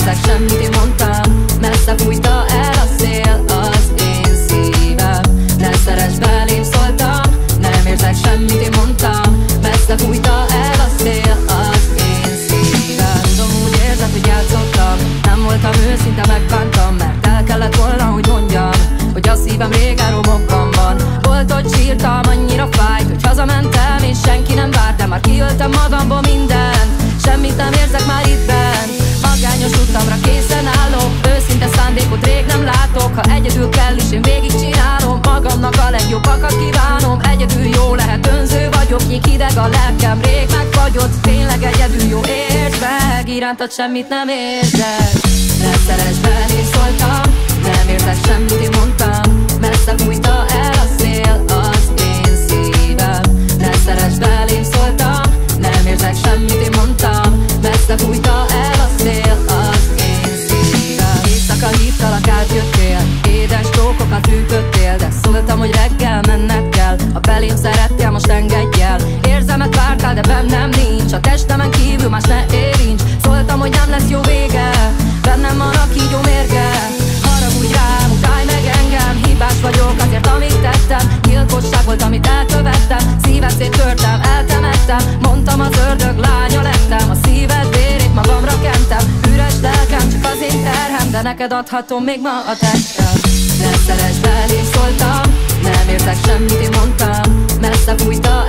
érzek semmit, én mondtam. Messze fújta el a szél az én szívem. Ne szeress belém, szóltam. Nem érzek semmit, én mondtam. Messze fújta el a szél az én szívem. Tudom, úgy érzed, hogy játszottam. Nem voltam őszinte, megbántam, mert el kellett volna, hogy mondjam, hogy a szívem régen romokban van. Volt, hogy sírtam, annyira fájt, hogy hazamentem és senki nem várt, de már kiöltem magamból mindent. Semmit nem érzek már itt bent. Magányos utamra készen állok. Őszinte szándékot rég nem látok. Ha egyedül kell is, én végigcsinálom. Magamnak a legjobbakat kívánom. Egyedül jó lehet, önző vagyok. Nyík hideg a lelkem, rég megfagyott. Tényleg egyedül jó, értsd meg, irántad semmit nem érzek. Ne szeress belém, szóltam. Nem érzek semmit, én mondtam. Messze fújta el a szél az én szívem. Ne szeress belém, szóltam. Nem érzek semmit, én mondtam. Messze fújta el a szél az én szívem. Éjszaka hívtalak, átjöttél. Édes csókokat ütöttél, de szóltam, hogy reggel menned kell. Ha belém szerettél, most engedj el. Érzelmet vártál, de bennem nincs. A testemen kívül más ne érints. Szóltam, hogy nem lesz jó vége. Bennem van a kígyó mérge. Haragudj rám, utálj meg engem. Hibás vagyok azért, amit tettem. Gyilkosság volt, amit elkövettem. Szívet széttörtem, eltemettem. Mondtam, az ördög lánya lettem. A szíved vérét magamra kentem. Üres lelkem, csak az én terhem, de neked adhatom még ma a testem. Ne szeress belém, szóltam. Nem érzek semmit, én mondtam. Messze fújta